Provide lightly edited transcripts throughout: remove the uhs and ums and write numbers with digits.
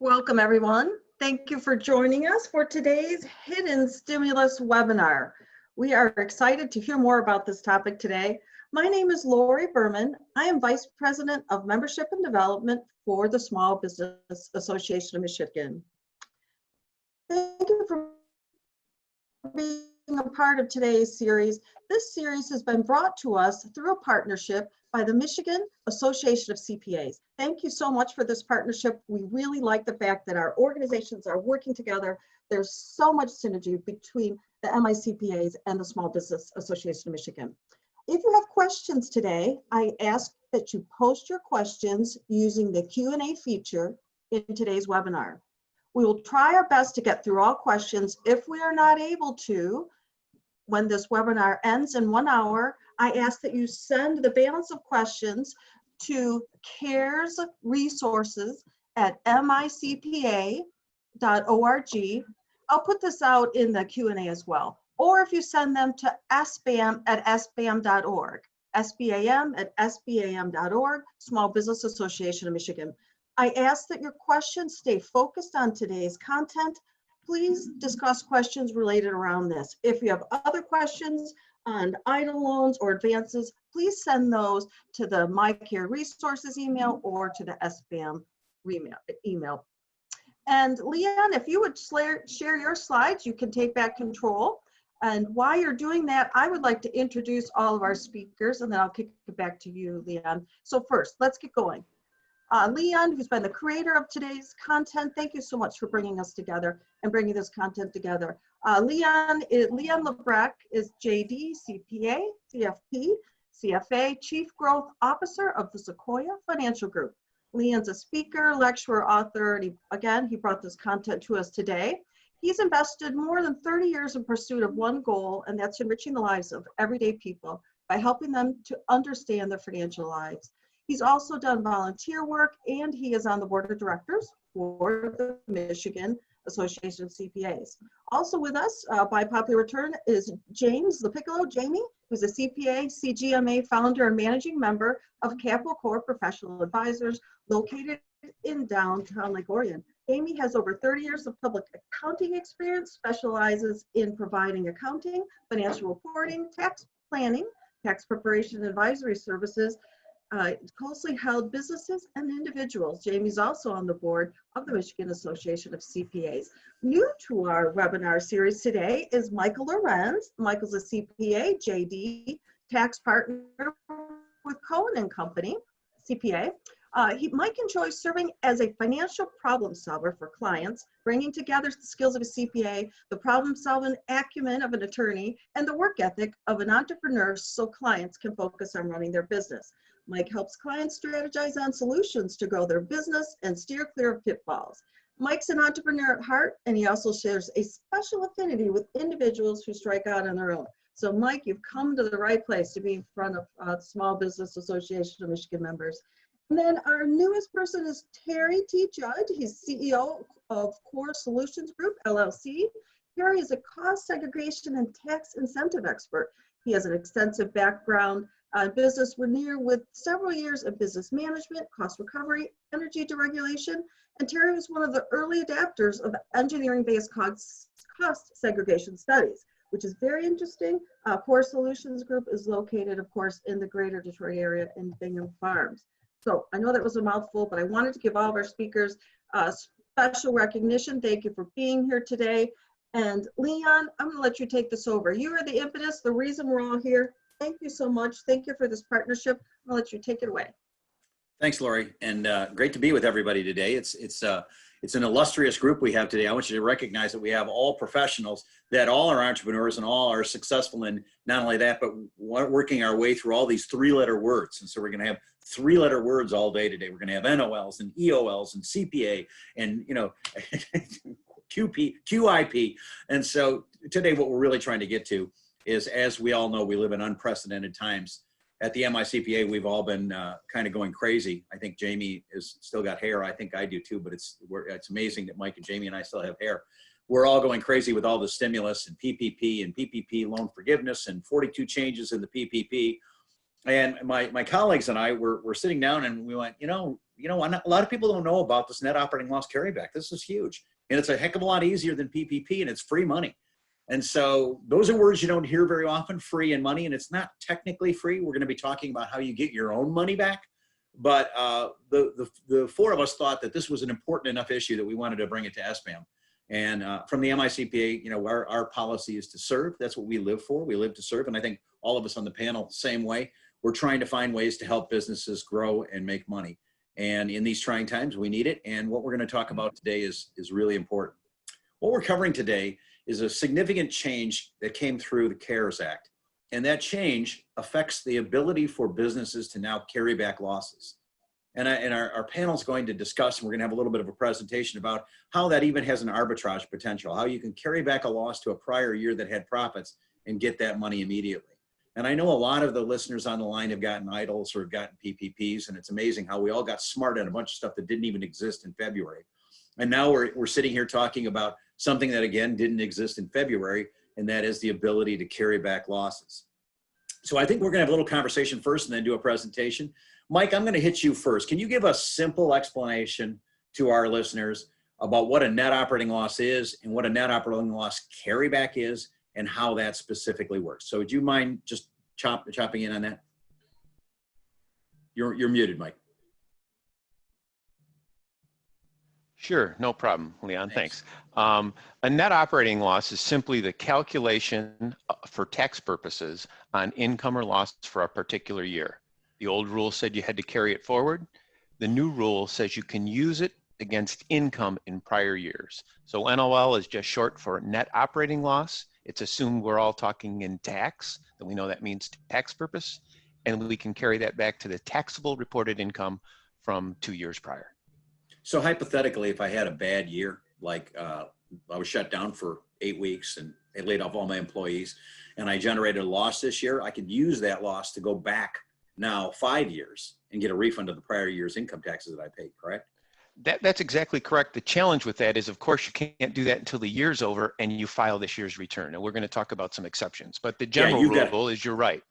Welcome, everyone. Thank you for joining us for today's Hidden Stimulus webinar. We are excited to hear more about this topic today. My name is Lori Berman. I am Vice President of Membership and Development for the Small Business Association of Michigan. Thank you for being a part of today's series. This series has been brought to us through a partnership by the Michigan Association of CPAs. Thank you so much for this partnership. We really like the fact that our organizations are working together. There's so much synergy between the MICPAs and the Small Business Association of Michigan. If you have questions today, I ask that you post your questions using the Q&A feature in today's webinar. We will try our best to get through all questions. If we are not able to, when this webinar ends in 1 hour, I ask that you send the balance of questions to CARES resources at micpa.org. I'll put this out in the Q&A as well. Or if you send them to sbam@sbam.org, sbam@sbam.org, Small Business Association of Michigan. I ask that your questions stay focused on today's content. Please discuss questions related around this. If you have other questions on EIDL loans or advances, please send those to the MyCare Resources email or to the SBAM email. And Leanne, if you would share your slides, you can take back control. And while you're doing that, I would like to introduce all of our speakers, and then I'll kick it back to you, Leanne. So first, let's get going. Leon, who's been the creator of today's content, thank you so much for bringing us together and bringing this content together. Leon Lebrecq is JD, CPA, CFP, CFA, Chief Growth Officer of the Sequoia Financial Group. Leon's a speaker, lecturer, author, and he brought this content to us today. He's invested more than 30 years in pursuit of one goal, and that's enriching the lives of everyday people by helping them to understand their financial lives. He's also done volunteer work, and he is on the board of directors for the Michigan Association of CPAs. Also with us, by popular return, is James LaPiccolo, Jamie, who's a CPA, CGMA founder and managing member of Capital Core Professional Advisors, located in downtown Lake Orion. Jamie has over 30 years of public accounting experience, specializes in providing accounting, financial reporting, tax planning, tax preparation, advisory services, closely held businesses and individuals. Jamie's also on the board of the Michigan Association of CPAs. New to our webinar series today is Michael Lorenz. Michael's a CPA, JD, tax partner with Cohen & Company, CPA. Mike enjoys serving as a financial problem solver for clients, bringing together the skills of a CPA, the problem-solving acumen of an attorney, and the work ethic of an entrepreneur so clients can focus on running their business. Mike helps clients strategize on solutions to grow their business and steer clear of pitfalls. Mike's an entrepreneur at heart, and he also shares a special affinity with individuals who strike out on their own. So Mike, you've come to the right place to be in front of the Small Business Association of Michigan members. And then our newest person is Terry T. Judd. He's CEO of Core Solutions Group, LLC. Terry is a cost segregation and tax incentive expert. He has an extensive background business with several years of business management, cost recovery, energy deregulation, and Terry was one of the early adapters of engineering-based cost segregation studies, which is very interesting. Core Solutions Group is located, of course, in the greater Detroit area in Bingham Farms. So I know that was a mouthful, but I wanted to give all of our speakers special recognition. Thank you for being here today. And Leon, I'm going to let you take this over. You are the impetus, the reason we're all here. Thank you so much. Thank you for this partnership. I'll let you take it away. Thanks, Lori, and great to be with everybody today. It's an illustrious group we have today. I want you to recognize that we have all professionals, that all are entrepreneurs and all are successful in not only that, but working our way through all these three-letter words. And so we're going to have three-letter words all day today. We're going to have NOLs and EOLs and CPA and, you know, QIP. And so today what we're really trying to get to is, as we all know, we live in unprecedented times. At the MICPA, we've all been kind of going crazy. I think Jamie has still got hair. I think I do too, but it's amazing that Mike and Jamie and I still have hair. We're all going crazy with all the stimulus and PPP loan forgiveness and 42 changes in the PPP. And my colleagues and I were sitting down and we went, you know, you know, a lot of people don't know about this net operating loss carryback. This is huge. And it's a heck of a lot easier than PPP, and it's free money. And so those are words you don't hear very often, free and money. And it's not technically free. We're going to be talking about how you get your own money back. But the four of us thought that this was an important enough issue that we wanted to bring it to SBAM. And from the MICPA, you know, our policy is to serve. That's what we live for. We live to serve. And I think all of us on the panel, same way. We're trying to find ways to help businesses grow and make money. And in these trying times, we need it. And what we're going to talk about today is really important. What we're covering today is a significant change that came through the CARES Act. And that change affects the ability for businesses to now carry back losses. And our panel is going to discuss, and we're going to have a little bit of a presentation about how that even has an arbitrage potential, how you can carry back a loss to a prior year that had profits and get that money immediately. And I know a lot of the listeners on the line have gotten ELLs or have gotten PPPs, and it's amazing how we all got smart at a bunch of stuff that didn't even exist in February. And now we're sitting here talking about something that, again, didn't exist in February, and that is the ability to carry back losses. So I think we're going to have a little conversation first and then do a presentation. Mike, I'm going to hit you first. Can you give a simple explanation to our listeners about what a net operating loss is and what a net operating loss carryback is and how that specifically works? So would you mind just chopping in on that? You're muted, Mike. Sure, no problem, Leon, thanks. A net operating loss is simply the calculation for tax purposes on income or loss for a particular year. The old rule said you had to carry it forward. The new rule says you can use it against income in prior years. So NOL is just short for net operating loss. It's assumed we're all talking in tax, and we know that means tax purpose, and we can carry that back to the taxable reported income from 2 years prior. So hypothetically, if I had a bad year, like I was shut down for 8 weeks and they laid off all my employees, and I generated a loss this year, I could use that loss to go back now 5 years and get a refund of the prior year's income taxes that I paid, correct? That's exactly correct. The challenge with that is, of course, you can't do that until the year's over and you file this year's return. And we're going to talk about some exceptions, but the general rule is you're right.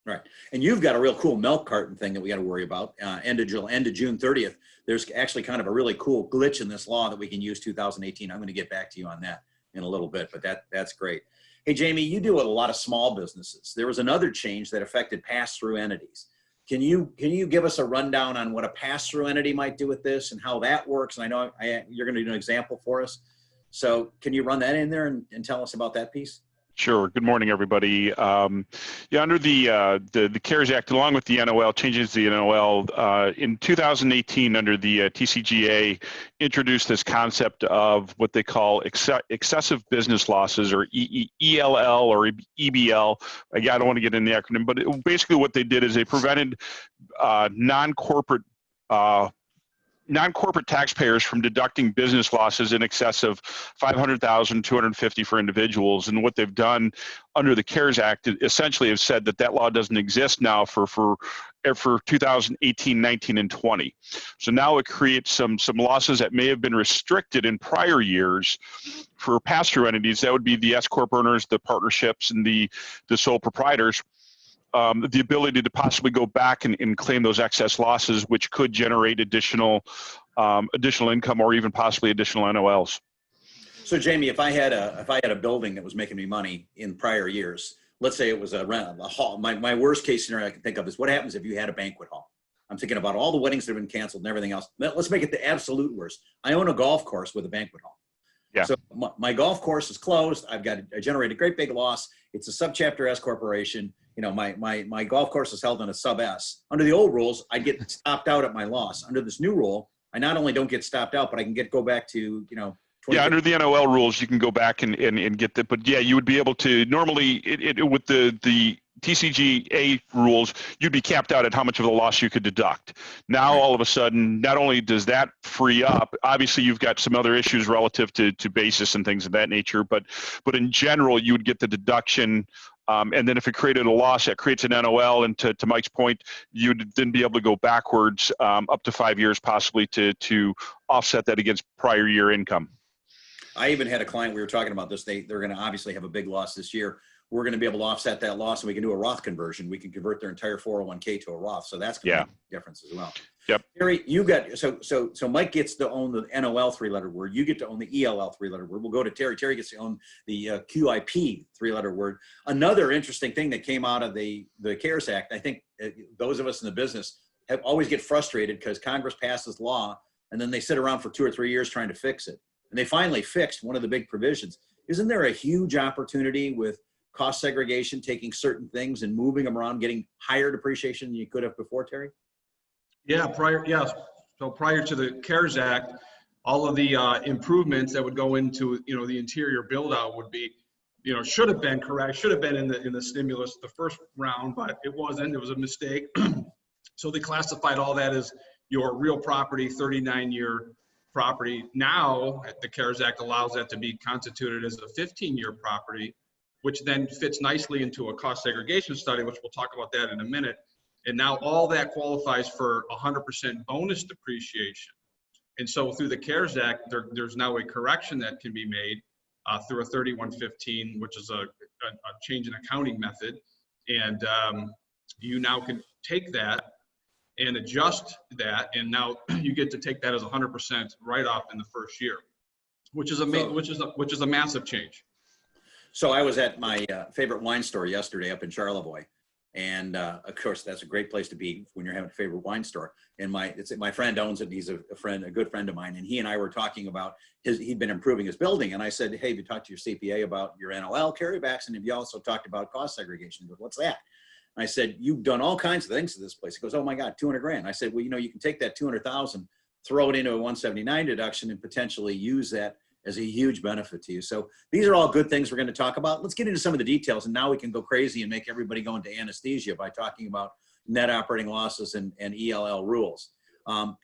Right. And you've got a real cool milk carton thing that we got to worry about. End of June 30th, there's actually kind of a really cool glitch in this law that we can use 2018. I'm going to get back to you on that in a little bit, but that's great. Hey, Jamie, you do a lot of small businesses. There was another change that affected pass-through entities. Can you give us a rundown on what a pass-through entity might do with this and how that works? And I know you're going to do an example for us. So can you run that in there and tell us about that piece? Sure. Good morning, everybody. Under the CARES Act, along with the NOL, changes to the NOL, in 2018, under the TCJA, introduced this concept of what they call excessive business losses, or ELL or EBL. I don't want to get in the acronym, but basically what they did is they prevented non-corporate taxpayers from deducting business losses in excess of $500,000, $250,000 for individuals. And what they've done under the CARES Act essentially have said that law doesn't exist now for 2018, 19, and 20. So now it creates some losses that may have been restricted in prior years for pass-through entities. That would be the S-corp earners, the partnerships, and the sole proprietors. The ability to possibly go back and claim those excess losses, which could generate additional income or even possibly additional NOLs. So, Jamie, if I had a building that was making me money in prior years, let's say it was a hall. My worst case scenario I can think of is what happens if you had a banquet hall. I'm thinking about all the weddings that have been canceled and everything else. Let's make it the absolute worst. I own a golf course with a banquet hall. Yeah. So my golf course is closed. I generated a great big loss. It's a subchapter S corporation. You know, my golf course is held in a sub S. Under the old rules, I get stopped out at my loss. Under this new rule, I not only don't get stopped out, but I can go back to, Yeah, under the NOL rules, you can go back and get that. But yeah, you would be able to normally with the TCJA rules, you'd be capped out at how much of the loss you could deduct. Now, all of a sudden, not only does that free up, obviously you've got some other issues relative to basis and things of that nature, but in general, you would get the deduction. And then if it created a loss, that creates an NOL. And to Mike's point, you'd then be able to go backwards up to 5 years possibly to offset that against prior year income. I even had a client, we were talking about this, they're going to obviously have a big loss this year. we're going to be able to offset that loss, and we can do a Roth conversion. We can convert their entire 401k to a Roth. So that's going to make a difference as well. Yep. Terry, you got, so Mike gets to own the NOL 3-letter word. You get to own the ELL 3-letter word. We'll go to Terry. Terry gets to own the QIP 3-letter word. Another interesting thing that came out of the CARES Act, I think those of us in the business have always get frustrated because Congress passes law and then they sit around for 2 or 3 years trying to fix it. And they finally fixed one of the big provisions. Isn't there a huge opportunity with cost segregation, taking certain things and moving them around, getting higher depreciation than you could have before, Terry? Yeah, so prior to the CARES Act, all of the improvements that would go into, the interior build out would be, should have been correct, should have been in the stimulus, the first round, but it wasn't, it was a mistake. So they classified all that as your real property, 39-year property. Now, the CARES Act allows that to be constituted as a 15-year property, which then fits nicely into a cost segregation study, which we'll talk about that in a minute. And now all that qualifies for 100% bonus depreciation. And so through the CARES Act, there's now a correction that can be made through a 3115, which is a change in accounting method. And you now can take that and adjust that, and now you get to take that as 100% write-off in the first year, which is a massive change. So I was at my favorite wine store yesterday up in Charlevoix. And of course, that's a great place to be when you're having a favorite wine store. And my friend owns it. And he's a good friend of mine. And he and I were talking about he'd been improving his building. And I said, hey, have you talked to your CPA about your NOL carrybacks? And have you also talked about cost segregation? He goes, what's that? And I said, you've done all kinds of things to this place. He goes, oh my God, 200 grand. I said, well, you can take that 200,000, throw it into a 179 deduction and potentially use that as a huge benefit to you. So these are all good things we're going to talk about. Let's get into some of the details. And now we can go crazy and make everybody go into anesthesia by talking about net operating losses and ELL rules.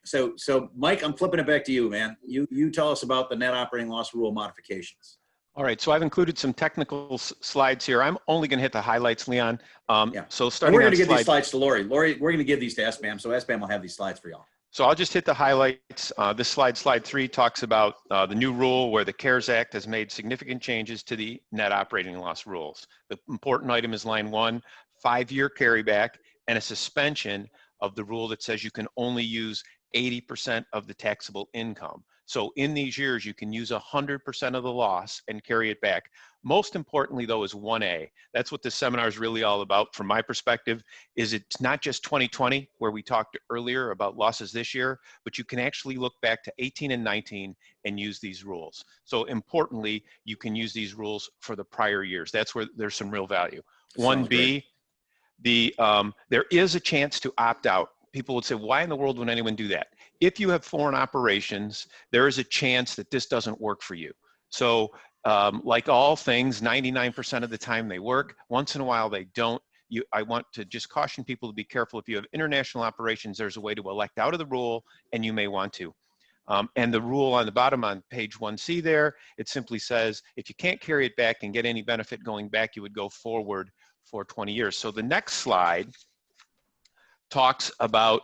So Mike, I'm flipping it back to you, man. You tell us about the net operating loss rule modifications. All right, so I've included some technical slides here. I'm only going to hit the highlights, Leon. Yeah. So And we're going to give slide, these slides to Lori. Lori, we're going to give these to SBAM, so SBAM will have these slides for y'all. So I'll just hit the highlights. This slide 3, talks about the new rule where the CARES Act has made significant changes to the net operating loss rules. The important item is line 1, 5-year carryback, and a suspension of the rule that says you can only use 80% of the taxable income. So in these years, you can use 100% of the loss and carry it back. Most importantly, though, is 1A. That's what this seminar is really all about from my perspective, is it's not just 2020, where we talked earlier about losses this year, but you can actually look back to 18 and 19 and use these rules. So importantly, you can use these rules for the prior years. That's where there's some real value. 1B, there is a chance to opt out. People would say, why in the world would anyone do that? If you have foreign operations, there is a chance that this doesn't work for you. So like all things, 99% of the time they work. Once in a while they don't. I want to just caution people to be careful. If you have international operations, there's a way to elect out of the rule, and you may want to. And the rule on the bottom on page 1C there, it simply says, if you can't carry it back and get any benefit going back, you would go forward for 20 years. So the next slide talks about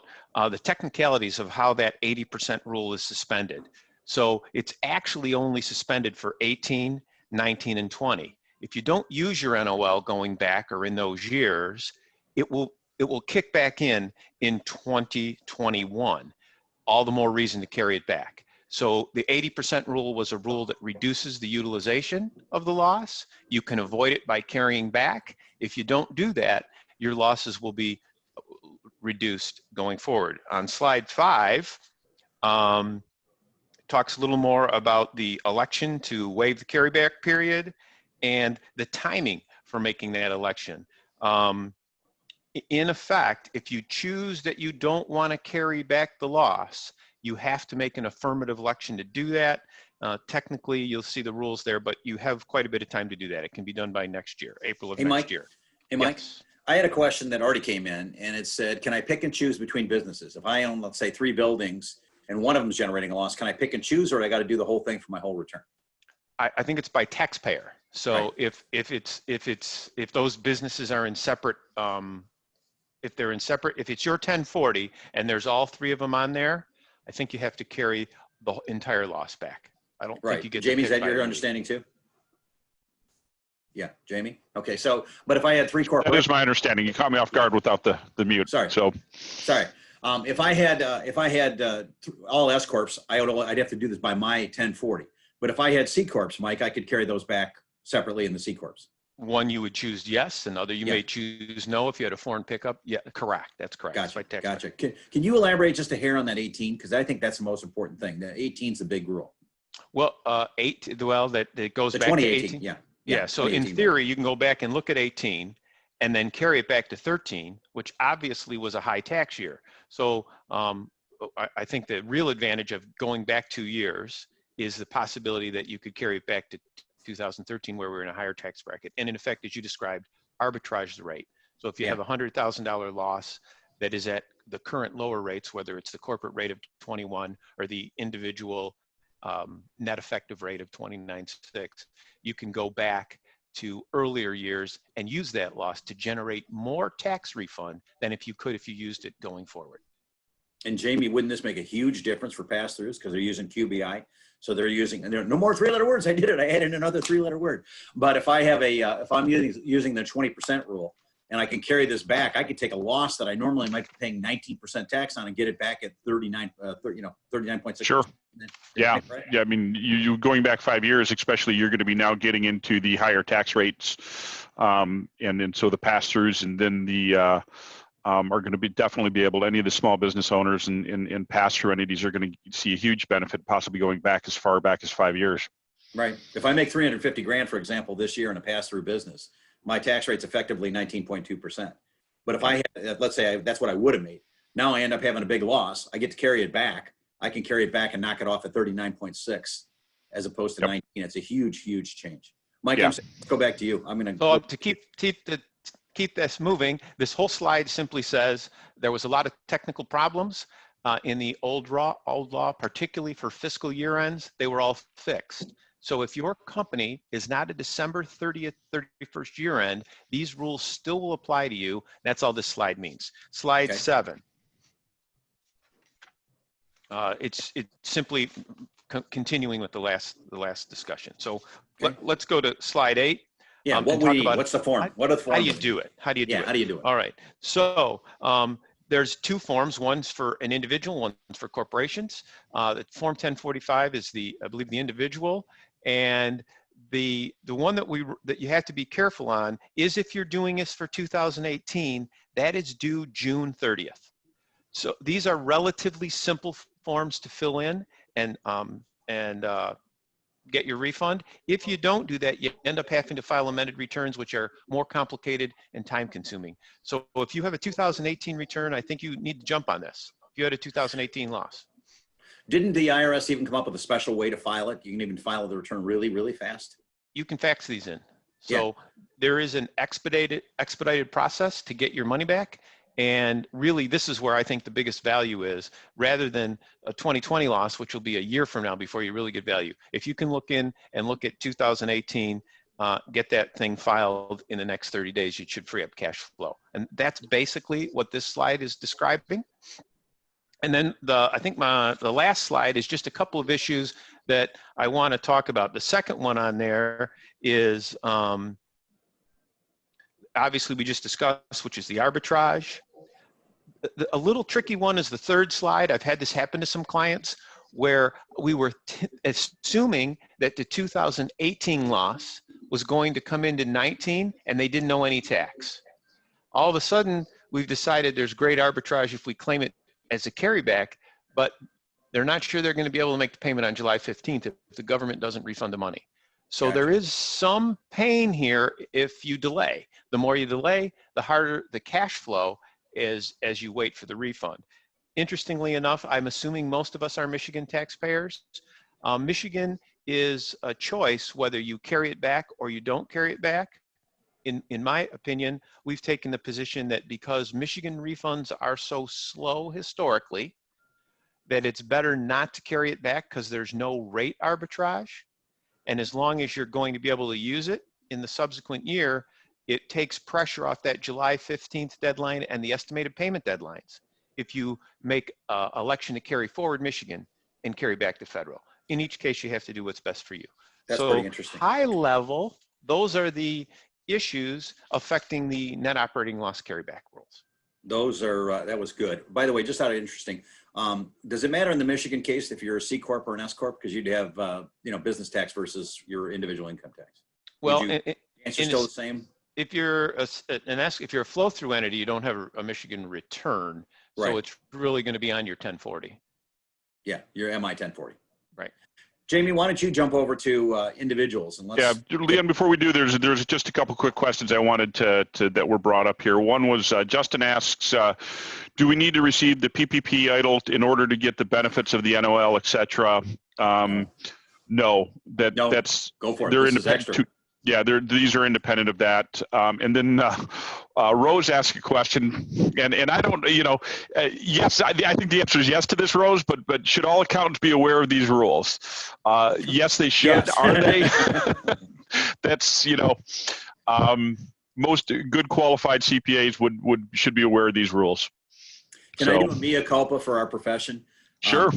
the technicalities of how that 80% rule is suspended. So it's actually only suspended for 18, 19, and 20. If you don't use your NOL going back or in those years, it will kick back in 2021. All the more reason to carry it back. So the 80% rule was a rule that reduces the utilization of the loss. You can avoid it by carrying back. If you don't do that, your losses will be reduced going forward. On slide 5, talks a little more about the election to waive the carryback period and the timing for making that election. In effect, if you choose that you don't want to carry back the loss, you have to make an affirmative election to do that. Technically, you'll see the rules there, but you have quite a bit of time to do that. It can be done by next year, April of next year. Hey, Mike. Yes. I had a question that already came in, and it said, can I pick and choose between businesses? If I own, let's say, 3 buildings and one of them is generating a loss, can I pick and choose, or do I got to do the whole thing for my whole return? I think it's by taxpayer. So Right. if those businesses are in separate, if it's your 1040 and there's all 3 of them on there, I think you have to carry the entire loss back. I don't think you get Jamie, to is pick that by your the- understanding too? Yeah, Jamie? Okay, so, but if I had three That corporations. is my understanding. You caught me off guard without the mute. Sorry. So, Sorry. If I had all S corps, I'd have to do this by my 1040. But if I had C corps, Mike, I could carry those back separately in the C corps. One you would choose yes, another you Yeah. may choose no if you had a foreign pickup. Yeah, correct. That's correct. That's Gotcha. right, tax Gotcha. Can you elaborate just a hair on that 18? Because I think that's the most important thing. The 18 is the big rule. Well, that goes The back to 2018. 18. Yeah. Yeah. So in 2018 theory, you can go back and look at 18 and then carry it back to 13, which obviously was a high tax year. So I think the real advantage of going back 2 years is the possibility that you could carry it back to 2013 where we're in a higher tax bracket. And in effect, as you described, arbitrage the rate. So if you have a $100,000 loss that is at the current lower rates, whether it's the corporate rate of 21 or the individual net effective rate of 29.6, you can go back to earlier years and use that loss to generate more tax refund than if you used it going forward. And Jamie, wouldn't this make a huge difference for pass-throughs because they're using QBI? So they're using, and there are no more three-letter words. I did it. I added another three-letter word. But if I have if I'm using the 20% rule and I can carry this back, I could take a loss that I normally might be paying 19% tax on and get it back at 39.6. sure. Yeah. Yeah. I mean, you going back 5 years, especially, you're going to be now getting into the higher tax rates. And then so the pass-throughs and then the, are going to definitely be able to, any of the small business owners and pass-through entities are going to see a huge benefit, possibly going back as far back as 5 years. Right. If I make 350 grand, for example, this year in a pass-through business, my tax rate's effectively 19.2%. But if I had, let's say that's what I would have made. Now I end up having a big loss. I get to carry it back. I can carry it back and knock it off at 39.6 as opposed to 19. It's a huge, huge change. Mike, let's go back to you. I'm going to So to keep this moving, this whole slide simply says there was a lot of technical problems in the old law, particularly for fiscal year ends. They were all fixed. So if your company is not a December 30th, 31st year end, these rules still will apply to you. That's all this slide means. Slide 7. It's simply continuing with the last discussion. So let's go to slide 8. Yeah, what's the form? What are the forms? How do you do it? How do you do it? How do you do it? All right. So there's two forms. One's for an individual, one's for corporations. The Form 1045 is I believe the individual, and the one that you have to be careful on is if you're doing this for 2018, that is due June 30th. So these are relatively simple forms to fill in and get your refund. If you don't do that, you end up having to file amended returns, which are more complicated and time consuming. So if you have a 2018 return, I think you need to jump on this. If you had a 2018 loss. Didn't the IRS even come up with a special way to file it? You can even file the return really, really fast. You can fax these in. So there is an expedited process to get your money back. And really, this is where I think the biggest value is, rather than a 2020 loss, which will be a year from now before you really get value. If you can look in and look at 2018, get that thing filed in the next 30 days, you should free up cash flow. And that's basically what this slide is describing. And then I think the last slide is just a couple of issues that I want to talk about. The second one on there is obviously we just discussed, which is the arbitrage. A little tricky one is the third slide. I've had this happen to some clients where we were assuming that the 2018 loss was going to come into 19 and they didn't know any tax. All of a sudden, we've decided there's great arbitrage if we claim it as a carryback, but they're not sure they're going to be able to make the payment on July 15th if the government doesn't refund the money. So there is some pain here if you delay. The more you delay, the harder the cash flow is as you wait for the refund. Interestingly enough, I'm assuming most of us are Michigan taxpayers. Michigan is a choice whether you carry it back or you don't carry it back. In my opinion, we've taken the position that because Michigan refunds are so slow historically, that it's better not to carry it back because there's no rate arbitrage. And as long as you're going to be able to use it in the subsequent year, it takes pressure off that July 15th deadline and the estimated payment deadlines if you make an election to carry forward Michigan and carry back to federal. In each case, you have to do what's best for you. That's pretty interesting. High level, those are the issues affecting the net operating loss carryback rules. Those are, that was good. By the way, just out of interesting, does it matter in the Michigan case if you're a C Corp or an S Corp? Because you'd have, business tax versus your individual income tax. Well, Answer still the same? if you're if you're a flow-through entity, you don't have a Michigan return, so Right. it's really going to be on your 1040. Yeah, your MI 1040. Right. Jamie, why don't you jump over to individuals and let's. Yeah, Leon, before we do, there's just a couple quick questions I wanted to that were brought up here. One was Justin asks, do we need to receive the PPP EIDL in order to get the benefits of the NOL, et cetera? No, No, that's go for it. they're This is independent. extra. Yeah, these are independent of that. And then Rose asked a question, and I don't, yes, I think the answer is yes to this, Rose. But should all accountants be aware of these rules? Yes, they should. Yes. Are they? That's most good qualified CPAs should be aware of these rules. Can I do a mea culpa for our profession? Sure.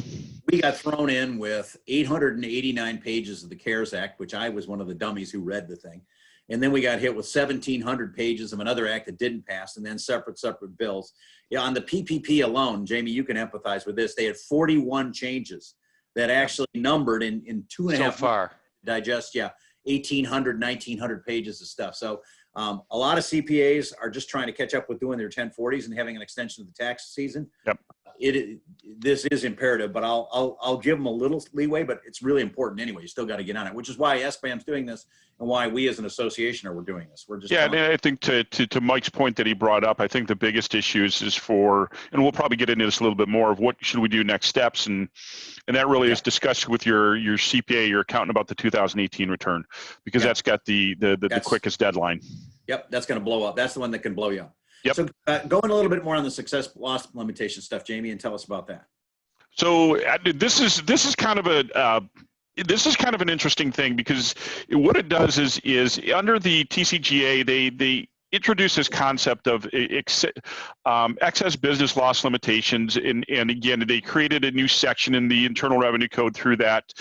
We got thrown in with 889 pages of the CARES Act, which I was one of the dummies who read the thing. And then we got hit with 1,700 pages of another act that didn't pass, and then separate bills. Yeah, on the PPP alone, Jamie, you can empathize with this. They had 41 changes that actually numbered in 2.5 So far. digest, 1,800, 1,900 pages of stuff. So a lot of CPAs are just trying to catch up with doing their 1040s and having an extension of the tax season. Yep. This is imperative, but I'll give them a little leeway, but it's really important anyway. You still got to get on it, which is why SBAM's doing this and why we as an association we're doing this. We're just and I think to Mike's point that he brought up, I think the biggest issues is and we'll probably get into this a little bit more of what should we do next steps, and that really is discussed with your CPA, your accountant, about the 2018 return, because that's got the quickest deadline. Yep, that's going to blow up. That's the one that can blow you up. Yep. So going a little bit more on the success loss limitation stuff, Jamie, and tell us about that. So this is kind of an interesting thing, because what it does is under the TCGA they introduce this concept of excess business loss limitations, and again they created a new section in the Internal Revenue Code through that,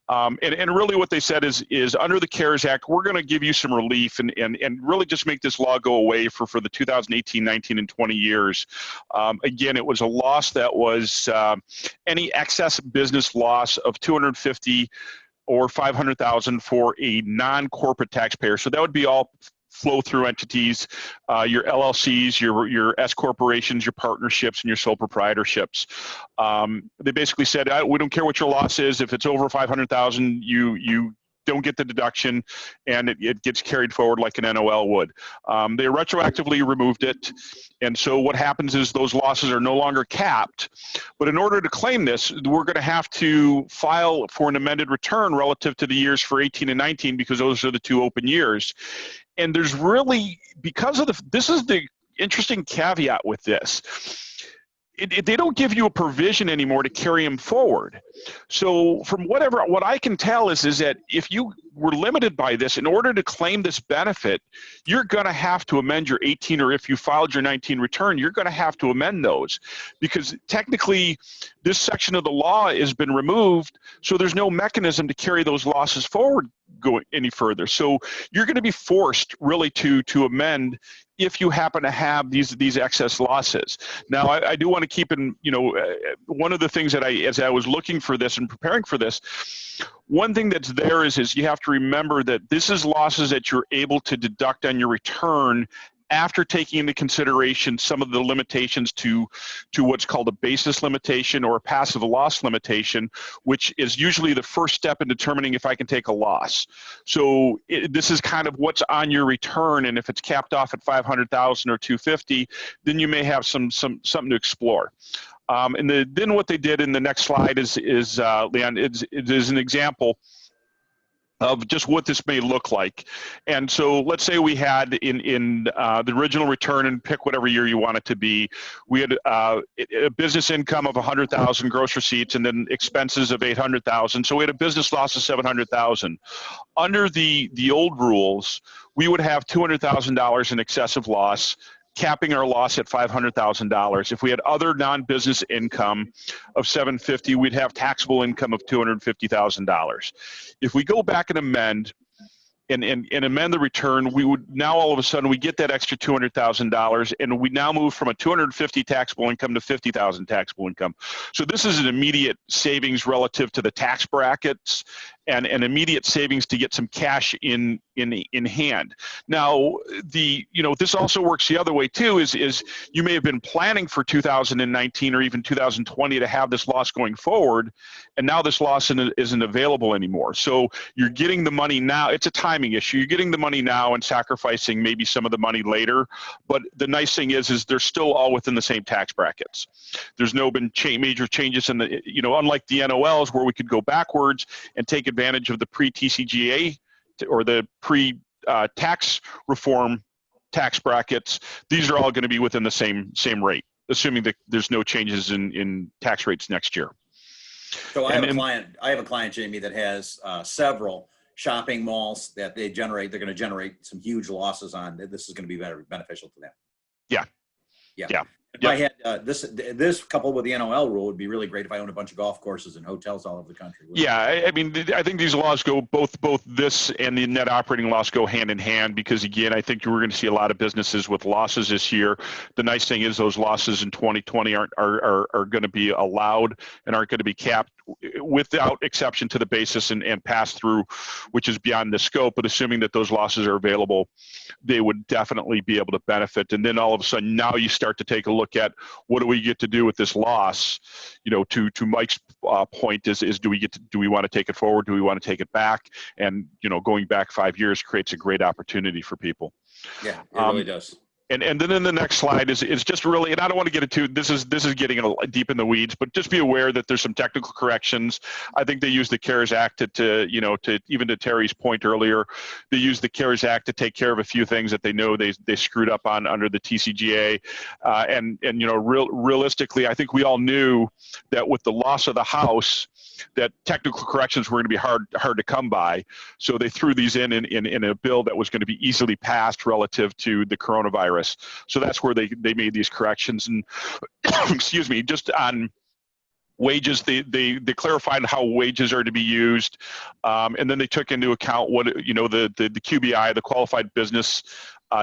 and really what they said is under the CARES Act we're going to give you some relief and really just make this law go away for the 2018, 19, and 20 years. Again, it was a loss that was any excess business loss of 250 or 500,000 for a non-corporate taxpayer. So that would be all flow-through entities, your LLCs, your S corporations, your partnerships, and your sole proprietorships. They basically said, we don't care what your loss is. If it's over 500,000, you don't get the deduction, and it gets carried forward like an NOL would. They retroactively removed it, and so what happens is those losses are no longer capped. But in order to claim this, we're going to have to file for an amended return relative to the years for 18 and 19, because those are the two open years. And there's really, because of this is the interesting caveat with this. They don't give you a provision anymore to carry them forward. So from what I can tell is that if you were limited by this, in order to claim this benefit, you're going to have to amend your 18, or if you filed your 19 return, you're going to have to amend those, because technically this section of the law has been removed, so there's no mechanism to carry those losses forward go any further. So you're going to be forced really to amend if you happen to have these excess losses. Now, I do want to keep in, one of the things that as I was looking for this and preparing for this, one thing that's there is you have to remember that this is losses that you're able to deduct on your return after taking into consideration some of the limitations to what's called a basis limitation or a passive loss limitation, which is usually the first step in determining if I can take a loss. So this is kind of what's on your return, and if it's capped off at 500,000 or 250, then you may have something to explore. And then what they did in the next slide is Leon, is an example of just what this may look like. And so let's say we had in the original return, and pick whatever year you want it to be, we had a business income of 100,000, gross receipts, and then expenses of 800,000. So we had a business loss of 700,000. Under the old rules, we would have $200,000 in excessive loss, capping our loss at $500,000. If we had other non-business income of $750,000, we'd have taxable income of $250,000. If we go back and amend and amend the return, we would now all of a sudden we get that extra $200,000, and we now move from a 250 taxable income to 50,000 taxable income. So this is an immediate savings relative to the tax brackets, and an immediate savings to get some cash in hand. Now, this also works the other way too. Is you may have been planning for 2019 or even 2020 to have this loss going forward, and now this loss isn't available anymore. So you're getting the money now. It's a timing issue. You're getting the money now and sacrificing maybe some of the money later. But the nice thing is they're still all within the same tax brackets. There's no been major changes in the, unlike the NOLs where we could go backwards and take advantage of the pre-TCJA or the pre-tax reform tax brackets. These are all going to be within the same rate, assuming that there's no changes in tax rates next year. So I have a client, Jamie, that has several shopping malls that they're going to generate some huge losses on. This is going to be very beneficial to them. Yeah. If I had this coupled with the NOL rule, would be really great if I owned a bunch of golf courses and hotels all over the country. Yeah, I mean, I think these laws go both this and the net operating loss go hand in hand, because again, I think we're going to see a lot of businesses with losses this year. The nice thing is those losses in 2020 are going to be allowed and aren't going to be capped without exception to the basis and pass through, which is beyond the scope. But assuming that those losses are available, they would definitely be able to benefit. And then all of a sudden, now you start to take a look at what do we get to do with this loss. To Mike's point is do we want to take it forward? Do we want to take it back? And going back 5 years creates a great opportunity for people. Yeah, it really does. And then in the next slide is just really, and I don't want to get into this is getting deep in the weeds, but just be aware that there's some technical corrections. I think they use the CARES Act to even to Terry's point earlier, they use the CARES Act to take care of a few things that they know they screwed up on under the TCJA, and realistically, I think we all knew that with the loss of the house, that technical corrections were going to be hard to come by. So they threw these in a bill that was going to be easily passed relative to the coronavirus. So that's where they made these corrections. And excuse me, just on wages, they clarified how wages are to be used, and then they took into account what the QBI, the qualified business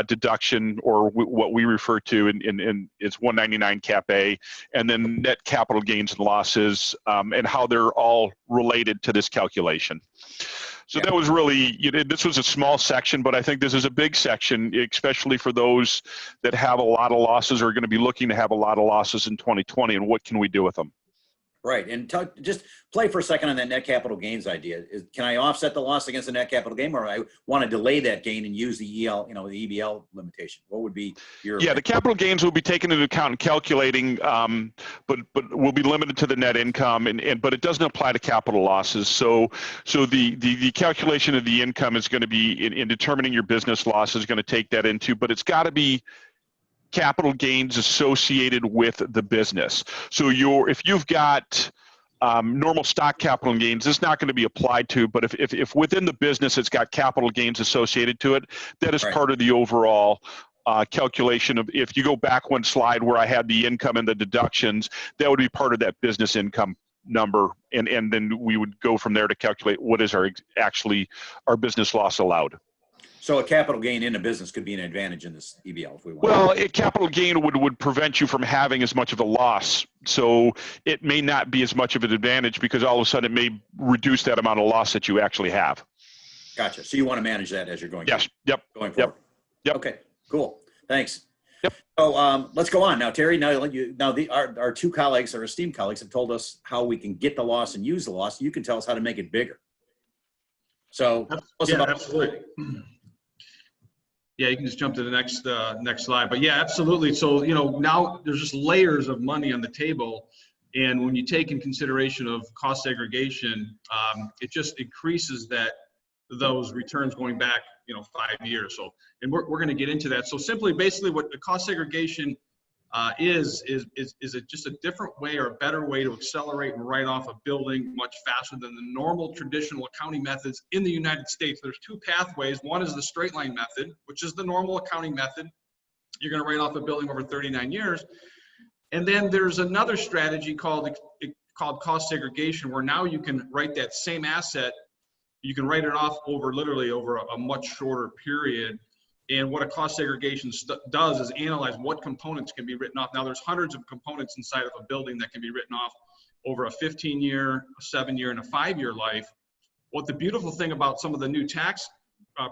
deduction, or what we refer to in it's 199 cap A, and then net capital gains and losses, and how they're all related to this calculation. So that was really, this was a small section, but I think this is a big section, especially for those that have a lot of losses or are going to be looking to have a lot of losses in 2020, and what can we do with them? Right, and just play for a second on that net capital gains idea. Can I offset the loss against the net capital gain, or I want to delay that gain and use the EL, the EBL limitation? What would be your? Yeah, the capital gains will be taken into account in calculating, but will be limited to the net income, but it doesn't apply to capital losses. So the calculation of the income is going to be in determining your business loss is going to take that into, but it's got to be capital gains associated with the business. So if you've got normal stock capital gains, it's not going to be applied to, but if within the business it's got capital gains associated to it, that is part of the overall calculation of, if you go back one slide where I had the income and the deductions, that would be part of that business income number, and then we would go from there to calculate what is our business loss allowed. So a capital gain in a business could be an advantage in this EBL if we want. Well, a capital gain would prevent you from having as much of a loss. So it may not be as much of an advantage, because all of a sudden it may reduce that amount of loss that you actually have. Gotcha. So you want to manage that as you're going. Yes. Yep. Going forward. Yep. Okay. Cool. Thanks. Yep. So let's go on now, Terry. Our two colleagues, our esteemed colleagues, have told us how we can get the loss and use the loss. You can tell us how to make it bigger. So absolutely. Yeah, you can just jump to the next slide. But yeah, absolutely. So, now there's just layers of money on the table. And when you take in consideration of cost segregation, it just increases those returns going back, 5 years. So, and we're going to get into that. So basically what the cost segregation is just a different way or a better way to accelerate and write off a building much faster than the normal traditional accounting methods in the United States. There's two pathways. One is the straight line method, which is the normal accounting method. You're going to write off a building over 39 years. And then there's another strategy called cost segregation, where now you can write that same asset you can write it off over literally over a much shorter period. And what a cost segregation does is analyze what components can be written off. Now there's hundreds of components inside of a building that can be written off over a 15-year, a 7-year, and a 5-year life. What the beautiful thing about some of the new tax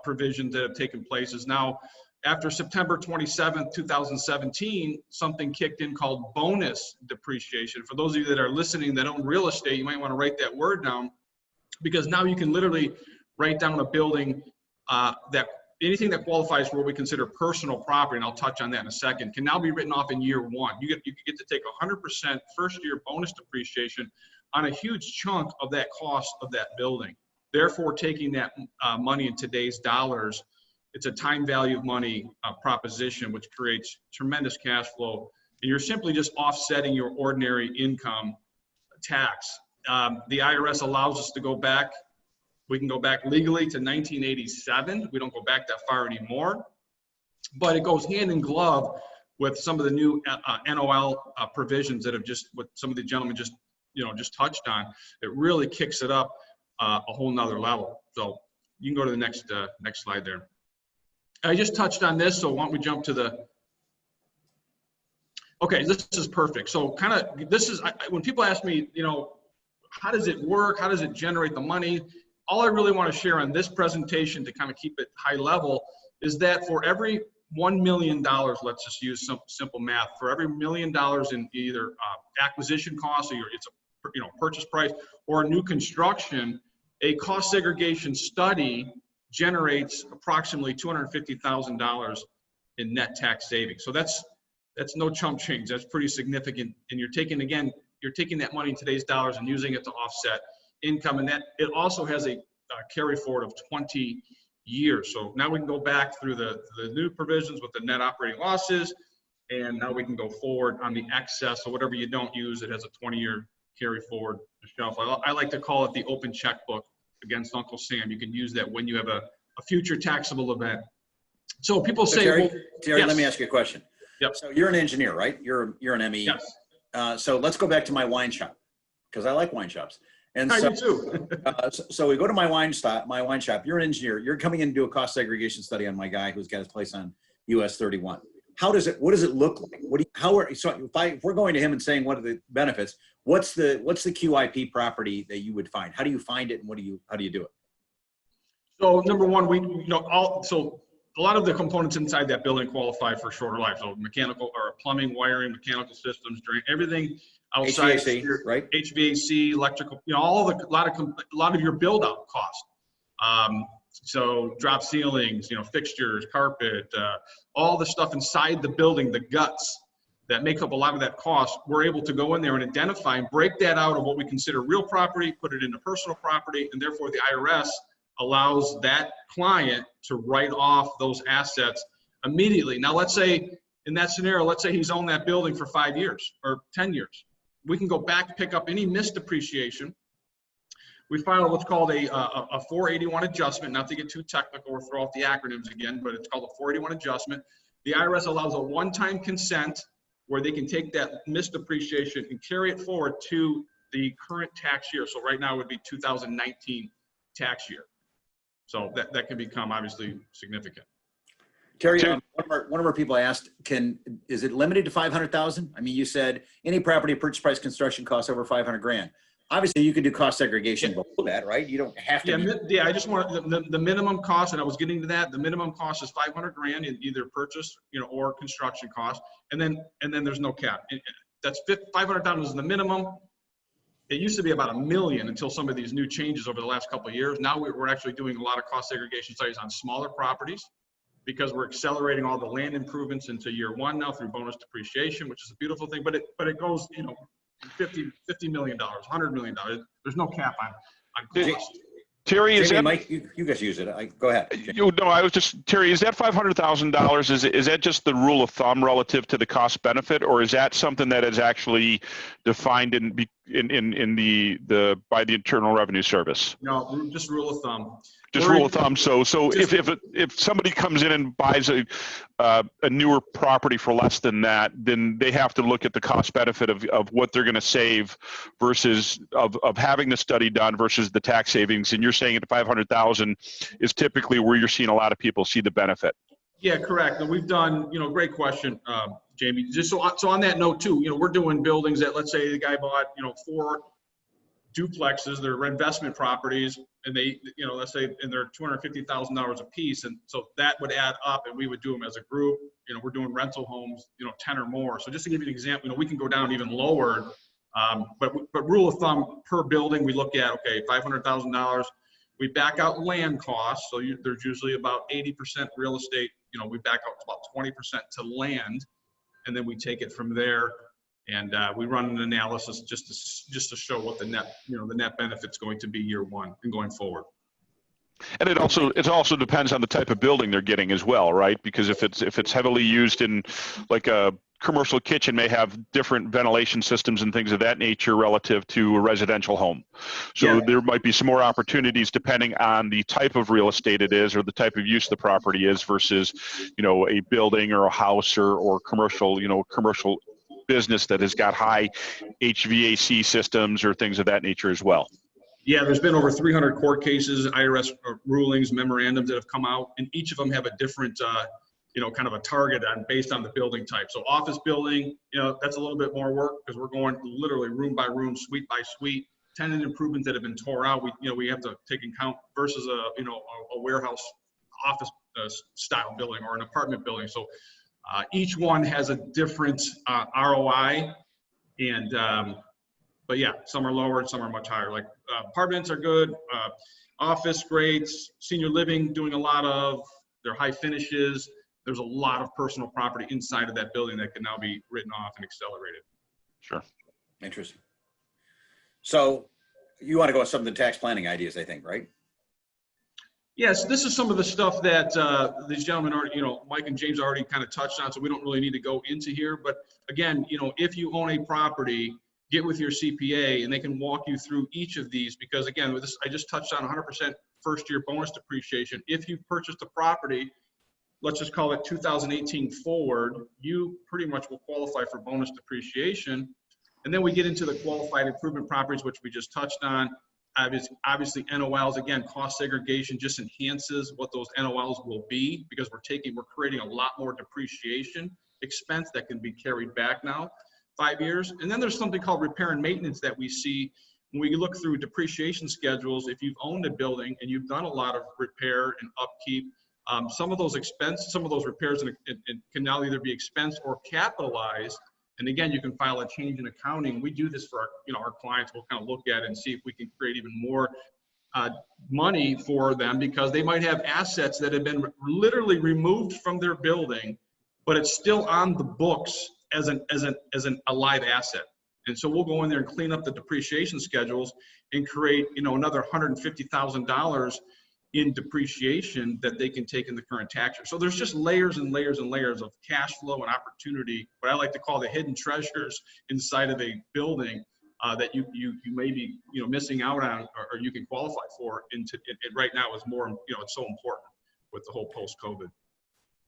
provisions that have taken place is now, after September 27th, 2017, something kicked in called bonus depreciation. For those of you that are listening that own real estate, you might want to write that word down, because now you can literally write down a building that anything that qualifies for what we consider personal property, and I'll touch on that in a second, can now be written off in year one. You get to take 100% first year bonus depreciation on a huge chunk of that cost of that building. Therefore, taking that money in today's dollars, it's a time value of money proposition, which creates tremendous cash flow. And you're simply just offsetting your ordinary income tax. The IRS allows us to go back. We can go back legally to 1987. We don't go back that far anymore. But it goes hand in glove with some of the new NOL provisions that have just, what some of the gentlemen just touched on. It really kicks it up a whole nother level. So you can go to the next slide there. I just touched on this, so why don't we jump to the, okay, this is perfect. So kind of, this is, when people ask me, how does it work? How does it generate the money? All I really want to share on this presentation, to kind of keep it high level, is that for every $1 million, let's just use some simple math, for every $1 million in either acquisition costs, or it's a purchase price, or a new construction, a cost segregation study generates approximately $250,000 in net tax savings. So that's no chump change. That's pretty significant. And you're taking that money in today's dollars and using it to offset income. And that it also has a carry forward of 20 years. So now we can go back through the new provisions with the net operating losses, and now we can go forward on the excess. So whatever you don't use, it has a 20-year carry forward shelf. I like to call it the open checkbook against Uncle Sam. You can use that when you have a future taxable event. So people say, Terry, well, Terry, yes. let me ask you a question. Yep. So you're an engineer, right? You're an ME. Yes. So let's go back to my wine shop, because I like wine shops. And I so, do too. so we go to my wine shop. You're an engineer. You're coming in to do a cost segregation study on my guy who's got his place on US 31. What does it look like? If we're going to him and saying, what are the benefits? What's the QIP property that you would find? How do you find it, and how do you do it? So number one, so a lot of the components inside that building qualify for shorter life. So mechanical or plumbing, wiring, mechanical systems, drain, everything outside, HVAC, right? HVAC, electrical, a lot of your build out cost. So drop ceilings, fixtures, carpet, all the stuff inside the building, the guts that make up a lot of that cost, we're able to go in there and identify and break that out of what we consider real property, put it into personal property, and therefore the IRS allows that client to write off those assets immediately. Now, let's say in that scenario, let's say he's owned that building for 5 years or 10 years. We can go back, pick up any missed depreciation. We file what's called a 481 adjustment, not to get too technical or throw out the acronyms again, but it's called a 481 adjustment. The IRS allows a one-time consent where they can take that missed depreciation and carry it forward to the current tax year. So right now it would be 2019 tax year. So that can become obviously significant. Terry, one of our people asked, is it limited to 500,000? I mean, you said any property purchase price construction costs over 500 grand. Obviously, you could do cost segregation below that, right? You don't have to. Yeah, I just want the minimum cost, and I was getting to that. The minimum cost is 500 grand in either purchase, or construction cost, and then there's no cap. That's 500,000 is the minimum. It used to be about $1 million until some of these new changes over the last couple of years. Now we're actually doing a lot of cost segregation studies on smaller properties because we're accelerating all the land improvements into year one now through bonus depreciation, which is a beautiful thing. But it goes, $50 million, $100 million. There's no cap on cost. Terry, is Jamie, that Mike? You guys use it. Go ahead. Terry, is that $500,000? Is that just the rule of thumb relative to the cost benefit, or is that something that is actually defined by the Internal Revenue Service? No, just rule of thumb. Just rule of thumb. So if somebody comes in and buys a newer property for less than that, then they have to look at the cost benefit of what they're going to save versus of having the study done versus the tax savings. And you're saying at 500,000 is typically where you're seeing a lot of people see the benefit. Yeah, correct. And we've done, great question, Jamie. Just so on that note too, we're doing buildings that, let's say the guy bought, 4 duplexes, they're investment properties, and they, let's say, and they're $250,000 a piece. And so that would add up, and we would do them as a group. We're doing rental homes, 10 or more. So just to give you an example, we can go down even lower. But rule of thumb per building, we look at, okay, $500,000. We back out land costs. So there's usually about 80% real estate. We back out about 20% to land, and then we take it from there. And we run an analysis just to show what the net benefit's going to be year one and going forward. And it also depends on the type of building they're getting as well, right? Because if it's heavily used in, like, a commercial kitchen may have different ventilation systems and things of that nature relative to a residential home. So Yeah. there might be some more opportunities depending on the type of real estate it is or the type of use the property is versus, a building or a house or commercial business that has got high HVAC systems or things of that nature as well. Yeah, there's been over 300 court cases, IRS rulings, memorandums that have come out, and each of them have a different, kind of a target based on the building type. So office building, that's a little bit more work because we're going literally room by room, suite by suite. Tenant improvements that have been tore out, we have to take in count versus a warehouse office style building or an apartment building. So each one has a different ROI, and but yeah, some are lower and some are much higher. Like apartments are good, office great, senior living doing a lot of, they're high finishes. There's a lot of personal property inside of that building that can now be written off and accelerated. Sure. Interesting. So you want to go with some of the tax planning ideas, I think, right? Yes, this is some of the stuff that these gentlemen already, Mike and James already kind of touched on, so we don't really need to go into here. But again, if you own a property, get with your CPA and they can walk you through each of these, because again, with this, I just touched on 100% first year bonus depreciation. If you've purchased a property, let's just call it 2018 forward, you pretty much will qualify for bonus depreciation. And then we get into the qualified improvement properties, which we just touched on. Obviously NOLs, again, cost segregation just enhances what those NOLs will be, because we're creating a lot more depreciation expense that can be carried back now 5 years. And then there's something called repair and maintenance that we see when we look through depreciation schedules. If you've owned a building and you've done a lot of repair and upkeep, some of those repairs can now either be expensed or capitalized. And again, you can file a change in accounting. We do this for our clients. We'll kind of look at it and see if we can create even more money for them, because they might have assets that have been literally removed from their building, but it's still on the books as a live asset. And so we'll go in there and clean up the depreciation schedules and create another $150,000 in depreciation that they can take in the current tax year. So there's just layers and layers and layers of cash flow and opportunity, what I like to call the hidden treasures inside of a building that you may be missing out on, or you can qualify for. And right now is more, it's so important with the whole post-COVID.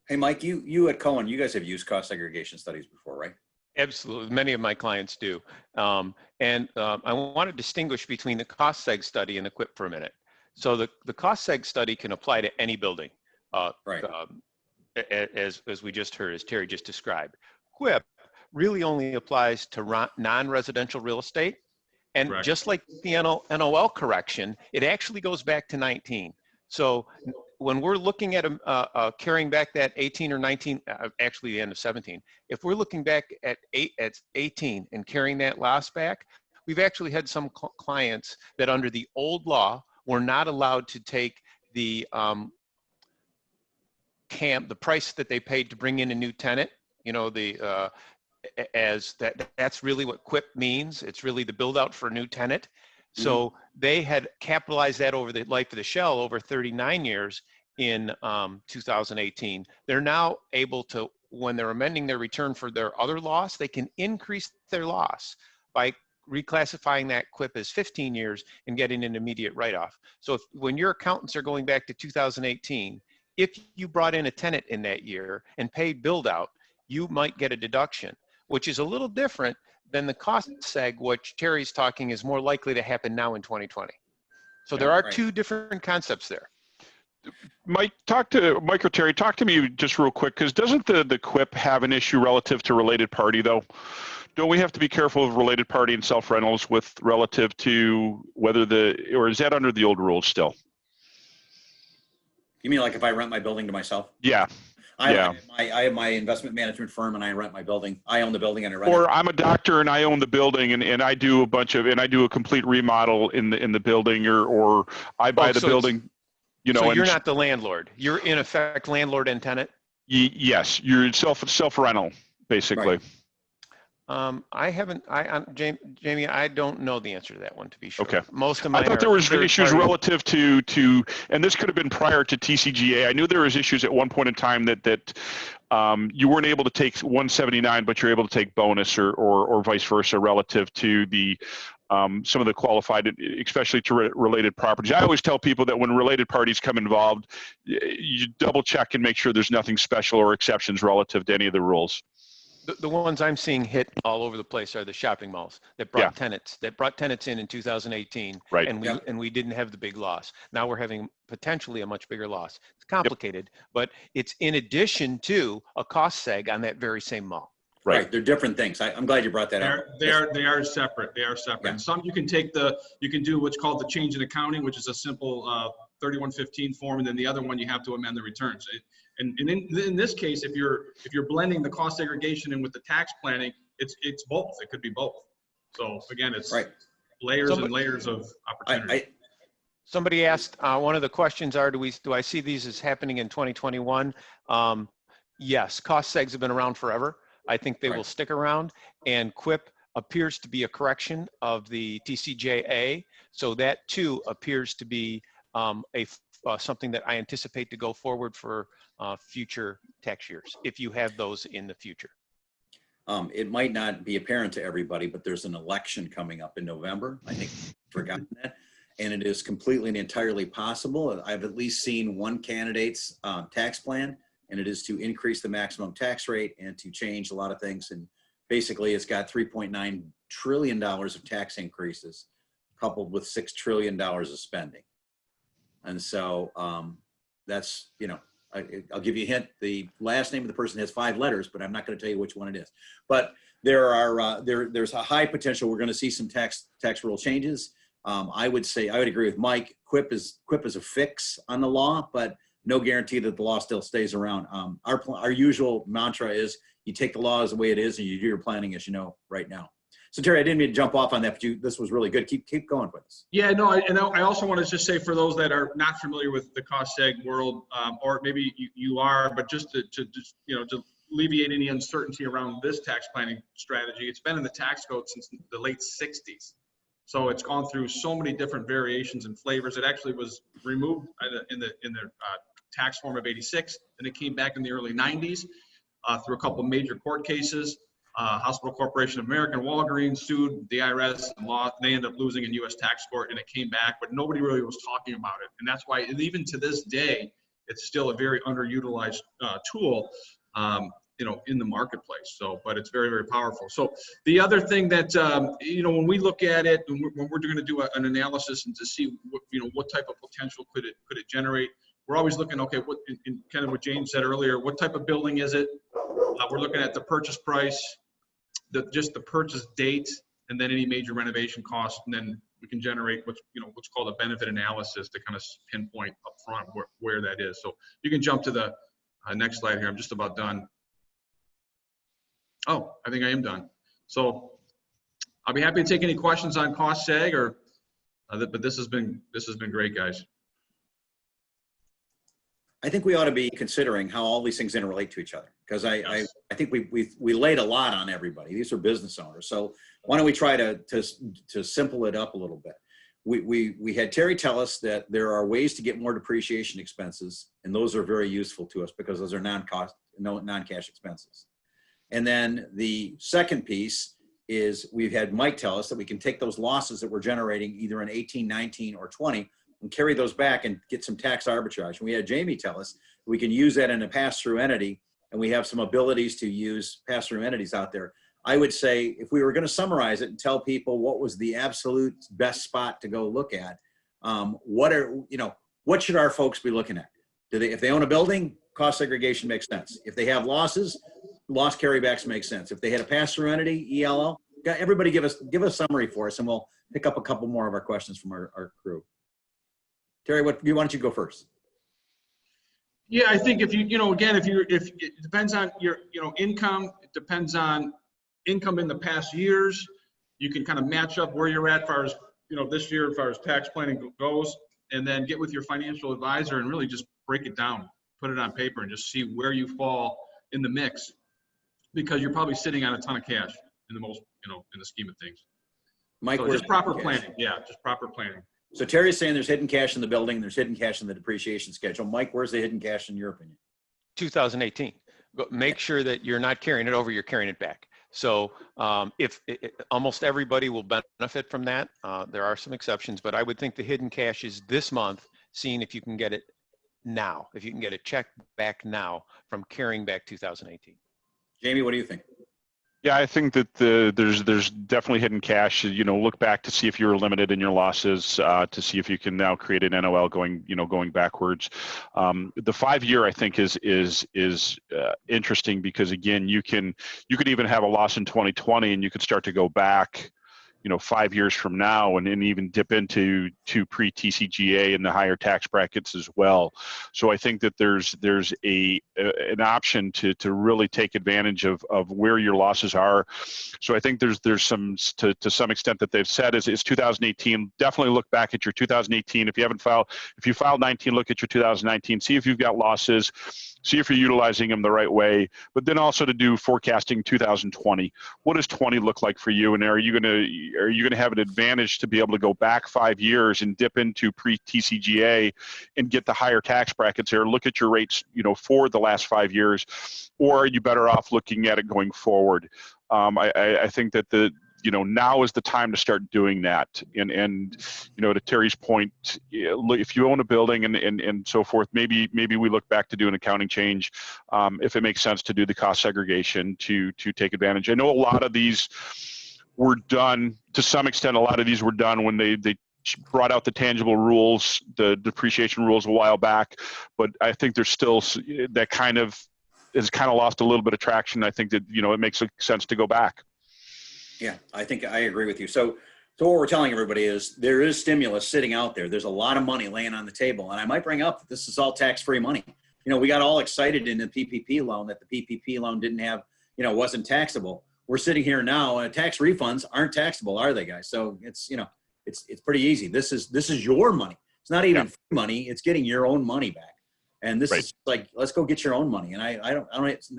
Hey, Mike, you at Cohen, you guys have used cost segregation studies before, right? Absolutely. Many of my clients do. I want to distinguish between the cost seg study and the QIP for a minute. So the cost seg study can apply to any building, right. As we just heard, as Terry just described. QIP really only applies to non-residential real estate. And Correct. Just like the NOL correction, it actually goes back to 19. So when we're looking at carrying back that 18 or 19, actually the end of 17, if we're looking back at 18 and carrying that loss back, we've actually had some clients that under the old law were not allowed to take the the price that they paid to bring in a new tenant. That's really what QIP means. It's really the build out for a new tenant. So they had capitalized that over the life of the shell over 39 years in 2018. They're now able to, when they're amending their return for their other loss, they can increase their loss by reclassifying that QIP as 15 years and getting an immediate write-off. So when your accountants are going back to 2018, if you brought in a tenant in that year and paid build out, you might get a deduction, which is a little different than the cost seg, which Terry's talking is more likely to happen now in 2020. So there are Right. two different concepts there. Mike, or Terry, talk to me just real quick, because doesn't the QIP have an issue relative to related party though? Don't we have to be careful of related party and self-rentals with relative to whether or is that under the old rules still? You mean like if I rent my building to myself? Yeah. I Yeah. have my investment management firm and I rent my building. I own the building and I rent it. Or I'm a doctor and I own the building and I do a complete remodel in the building or I buy the building, you know. So you're and not the landlord. You're in effect landlord and tenant? yes, you're self-rental, basically. Right. Jamie, I don't know the answer to that one, to be sure. Okay. Most of I mine thought there are was issues third-party. relative to, and this could have been prior to TCGA. I knew there was issues at one point in time that you weren't able to take 179, but you're able to take bonus or vice versa relative to the some of the qualified, especially to related properties. I always tell people that when related parties come involved, you double check and make sure there's nothing special or exceptions relative to any of the rules. The ones I'm seeing hit all over the place are the shopping malls that brought tenants in 2018, Right. and we didn't have the big loss. Now we're having potentially a much bigger loss. It's complicated, but it's in addition to a cost seg on that very same mall. Right. They're different things. I'm glad you brought that up. They are separate. They are separate. Yeah. And some you can do what's called the change in accounting, which is a simple 3115 form, and then the other one you have to amend the returns. And in this case, if you're blending the cost segregation in with the tax planning, it's both. It could be both. So again, it's layers and layers of opportunity. Somebody asked, one of the questions are, do I see these as happening in 2021? Yes, cost segs have been around forever. I think they will stick around, and QIP appears to be a correction of the TCJA. So that too appears to be something that I anticipate to go forward for future tax years, if you have those in the future. It might not be apparent to everybody, but there's an election coming up in November. I think I've forgotten that. And it is completely and entirely possible. I've at least seen one candidate's tax plan, and it is to increase the maximum tax rate and to change a lot of things. And basically it's got $3.9 trillion of tax increases coupled with $6 trillion of spending. And so that's, you know, I'll give you a hint. The last name of the person has 5 letters, but I'm not going to tell you which one it is. But there are there's a high potential we're going to see some tax rule changes. I would agree with Mike. QIP is a fix on the law, but no guarantee that the law still stays around. Our usual mantra is you take the law as the way it is and you do your planning as you know right now. So Terry, I didn't mean to jump off on that, but this was really good. Keep going with this. Yeah, no, I also want to just say for those that are not familiar with the cost seg world, or maybe you are, but just to alleviate any uncertainty around this tax planning strategy, it's been in the tax code since the late 60s. So it's gone through so many different variations and flavors. It actually was removed in the tax form of '86, and it came back in the early '90s through a couple of major court cases. Hospital Corporation of America and Walgreens sued the IRS and they ended up losing in U.S. tax court, and it came back, but nobody really was talking about it. And that's why, even to this day, it's still a very underutilized tool, in the marketplace. So, but it's very, very powerful. So the other thing that, when we look at it, when we're going to do an analysis and to see what type of potential could it generate, we're always looking, okay, what, in kind of what James said earlier, what type of building is it? We're looking at the purchase price, just the purchase date, and then any major renovation costs, and then we can generate what's called a benefit analysis to kind of pinpoint up front where that is. So you can jump to the next slide here. I'm just about done. Oh, I think I am done. So I'll be happy to take any questions on cost seg but this has been great, guys. I think we ought to be considering how all these things interrelate to each other, because I think we laid a lot on everybody. These are business owners. So why don't we try to simple it up a little bit? We had Terry tell us that there are ways to get more depreciation expenses, and those are very useful to us because those are non-cash expenses. And then the second piece is we've had Mike tell us that we can take those losses that we're generating either in 18, 19, or 20 and carry those back and get some tax arbitrage. And we had Jamie tell us we can use that in a pass-through entity, and we have some abilities to use pass-through entities out there. I would say if we were going to summarize it and tell people what was the absolute best spot to go look at, what should our folks be looking at? If they own a building, cost segregation makes sense. If they have losses, loss carrybacks make sense. If they had a pass-through entity, ELL, everybody give a summary for us, and we'll pick up a couple more of our questions from our crew. Terry, why don't you go first? Yeah, I think if it depends on your, income, it depends on income in the past years. You can kind of match up where you're at as far as, this year as far as tax planning goes, and then get with your financial advisor and really just break it down, put it on paper, and just see where you fall in the mix, because you're probably sitting on a ton of cash in the most, in the scheme of things. Mike, so just proper planning. Yeah, just proper planning. So Terry's saying there's hidden cash in the building, there's hidden cash in the depreciation schedule. Mike, where's the hidden cash in your opinion? 2018. Make sure that you're not carrying it over, you're carrying it back. So almost everybody will benefit from that. There are some exceptions, but I would think the hidden cash is this month, seeing if you can get it now, if you can get a check back now from carrying back 2018. Jamie, what do you think? Yeah, I think that there's definitely hidden cash. Look back to see if you're limited in your losses, to see if you can now create an NOL going backwards. The 5-year I think is interesting, because again, you could even have a loss in 2020 and you could start to go back 5 years from now and even dip into pre-TCGA and the higher tax brackets as well. So I think that there's an option to really take advantage of where your losses are. So I think there's some to some extent that they've said is 2018. Definitely look back at your 2018. If you filed 19, look at your 2019. See if you've got losses. See if you're utilizing them the right way, but then also to do forecasting 2020. What does 20 look like for you? And are you going to have an advantage to be able to go back 5 years and dip into pre-TCGA and get the higher tax brackets there? Look at your rates, for the last 5 years, or are you better off looking at it going forward? I think that now is the time to start doing that. And to Terry's point, if you own a building and so forth, maybe we look back to do an accounting change, if it makes sense to do the cost segregation to take advantage. I know a lot of these were done, to some extent, a lot of these were done when they brought out the tangible rules, the depreciation rules a while back, but I think there's still that has lost a little bit of traction. I think that, it makes sense to go back. Yeah, I think I agree with you. So what we're telling everybody is there is stimulus sitting out there. There's a lot of money laying on the table. And I might bring up that this is all tax-free money. We got all excited in the PPP loan that the PPP loan didn't have, wasn't taxable. We're sitting here now, tax refunds aren't taxable, are they, guys? So it's, it's pretty easy. This is your money. It's not even free money. It's getting your own money back. And this is like, let's go get your own money. And I don't,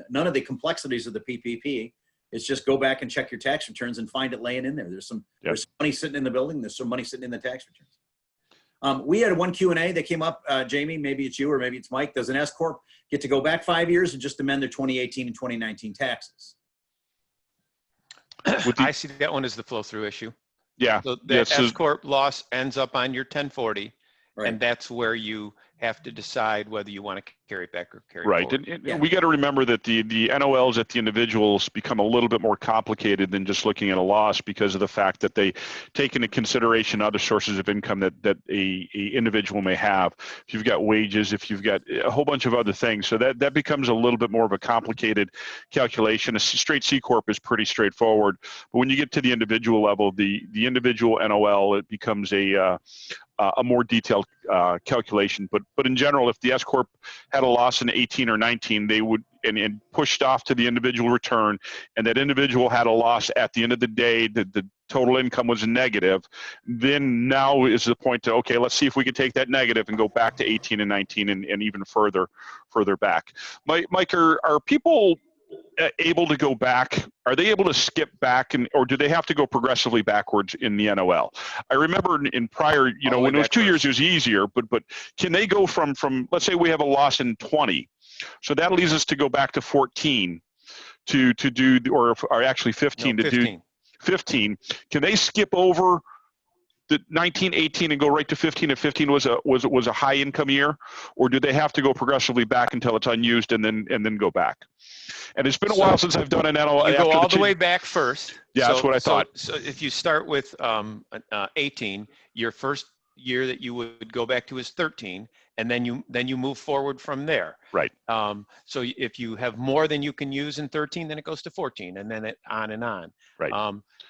none of the complexities of the PPP. It's just go back and check your tax returns and find it laying in there. There's some money sitting in the building. There's some money sitting in the tax returns. We had one Q&A that came up. Jamie, maybe it's you or maybe it's Mike. Does an S Corp get to go back 5 years and just amend their 2018 and 2019 taxes? I see that one as the flow-through issue. Yeah. So the S Corp loss ends up on your 1040, and that's where you have to decide whether you want to carry it back or carry it forward. And we got to remember that the NOLs at the individuals become a little bit more complicated than just looking at a loss, because of the fact that they take into consideration other sources of income that a individual may have. If you've got wages, if you've got a whole bunch of other things, so that becomes a little bit more of a complicated calculation. A straight C Corp is pretty straightforward, but when you get to the individual level, the individual NOL, it becomes a more detailed calculation. But in general, if the S Corp had a loss in 18 or 19, they would and pushed off to the individual return, and that individual had a loss at the end of the day, the total income was negative, then now is the point to, okay, let's see if we can take that negative and go back to 18 and 19 and even further back. Mike, are people able to go back? Are they able to skip back, or do they have to go progressively backwards in the NOL? I remember in prior, when it was 2 years, it was easier, but can they go from let's say we have a loss in 20, so that leads us to go back to 14 to do, or actually 15 to 15. 15, can they skip over the 19, 18 and go right to 15 if 15 was a high income year, or do they have to go progressively back until it's unused and then go back? And it's been a while since I've done an NOL. You go after all the way back first. Yeah, that's what I thought. So if you start with 18, your first year that you would go back to is 13, and then you move forward from there. Right. So if you have more than you can use in 13, then it goes to 14, and then on and on. Right.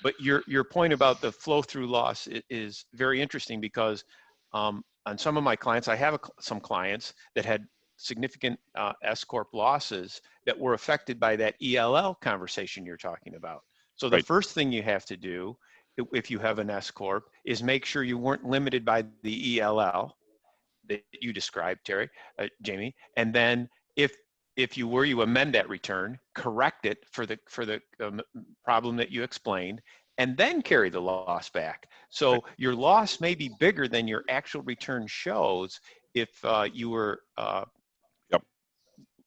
But your point about the flow through loss is very interesting, because on some of my clients, I have some clients that had significant S Corp losses that were affected by that ELL conversation you're talking about. So the Right. first thing you have to do, if you have an S Corp, is make sure you weren't limited by the ELL that you described, Jamie. And then if you were, you amend that return, correct it for the problem that you explained, and then carry the loss back. So Right. your loss may be bigger than your actual return shows if you were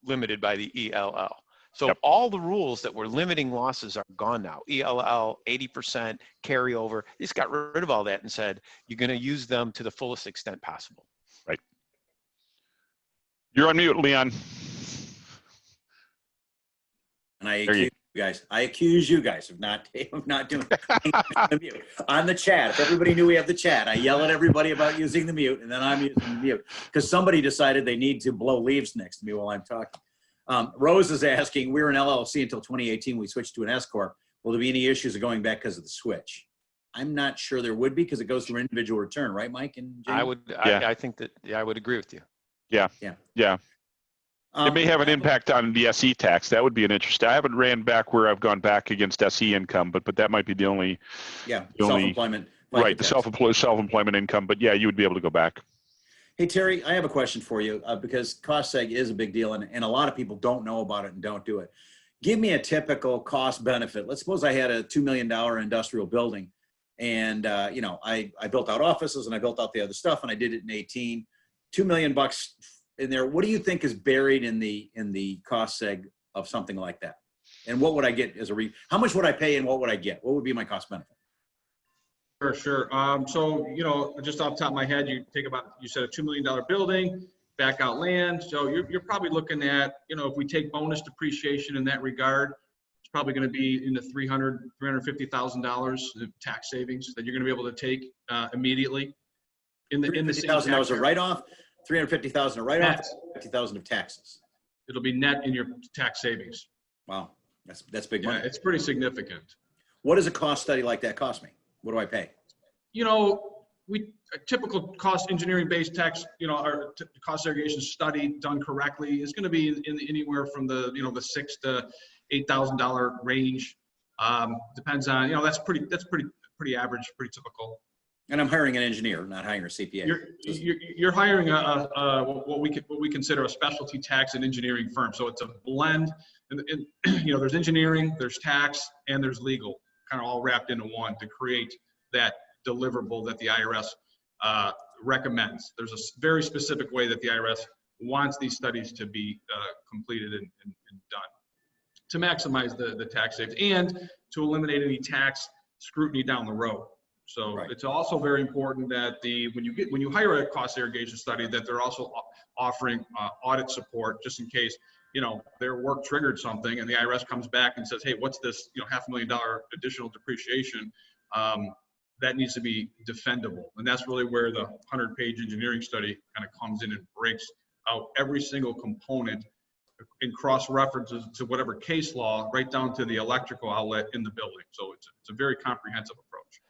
limited by the ELL. So Yep. all the rules that were limiting losses are gone now. ELL, 80%, carryover. They just got rid of all that and said, you're going to use them to the fullest extent possible. Right. You're on mute, Leon. And I accuse you guys of not doing the mute. On the chat, if everybody knew we have the chat, I yell at everybody about using the mute, and then I'm using the mute because somebody decided they need to blow leaves next to me while I'm talking. Rose is asking, we were an LLC until 2018. We switched to an S Corp. Will there be any issues of going back because of the switch? I'm not sure there would be, because it goes through individual return, right, Mike and Jamie? I think that, I would agree with you. Yeah. It may have an impact on the SE tax. That would be an interesting. I haven't ran back where I've gone back against SE income, but that might be the only. Yeah, the only, self-employment. Right, the self-employment income. But yeah, you would be able to go back. Hey, Terry, I have a question for you because cost seg is a big deal, and a lot of people don't know about it and don't do it. Give me a typical cost benefit. Let's suppose I had a $2 million industrial building, and I built out offices and I built out the other stuff, and I did it in 18. $2 million in there. What do you think is buried in the cost seg of something like that? And what would I get as how much would I pay and what would I get? What would be my cost benefit? Sure. So, just off the top of my head, you said a $2 million building, back out land. So you're probably looking at, if we take bonus depreciation in that regard, it's probably going to be in the $350,000 of tax savings that you're going to be able to take immediately. In the $350,000 a write-off, $350,000 a write-off, $50,000 of taxes. It'll be net in your tax savings. Wow, that's big money. Yeah, it's pretty significant. What does a cost study like that cost me? What do I pay? A typical cost engineering-based tax, our cost segregation study done correctly is going to be in anywhere from the $6,000 to $8,000 range. Depends on, that's pretty average, pretty typical. And I'm hiring an engineer, not hiring a CPA. You're hiring what we consider a specialty tax and engineering firm. So it's a blend, and there's engineering, there's tax, and there's legal, kind of all wrapped into one to create that deliverable that the IRS recommends. There's a very specific way that the IRS wants these studies to be completed and done to maximize the tax savings and to eliminate any tax scrutiny down the road. So right. It's also very important that when you hire a cost segregation study, that they're also offering audit support just in case their work triggered something and the IRS comes back and says, hey, what's this $500,000 additional depreciation? That needs to be defendable. And that's really where the 100-page engineering study kind of comes in and breaks out every single component and cross-references to whatever case law, right down to the electrical outlet in the building. So it's a very comprehensive approach.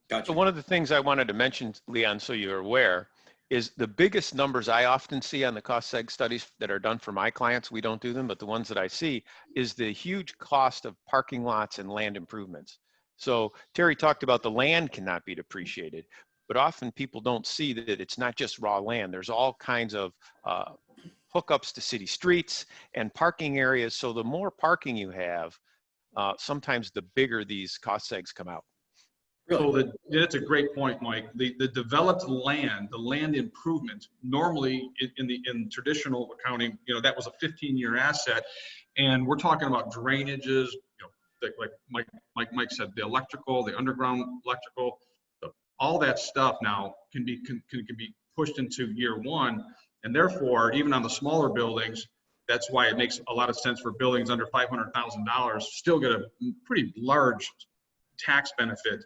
Gotcha. So one of the things I wanted to mention, Leon, so you're aware, is the biggest numbers I often see on the cost seg studies that are done for my clients, we don't do them, but the ones that I see, is the huge cost of parking lots and land improvements. So Terry talked about the land cannot be depreciated, but often people don't see that it's not just raw land. There's all kinds of hookups to city streets and parking areas. So the more parking you have, sometimes the bigger these cost segs come out. Really? So that's a great point, Mike. The developed land, the land improvement, normally in traditional accounting, that was a 15-year asset, and we're talking about drainages, like Mike said, the electrical, the underground electrical, all that stuff now can be pushed into year one. And therefore, even on the smaller buildings, that's why it makes a lot of sense for buildings under $500,000 still get a pretty large tax benefit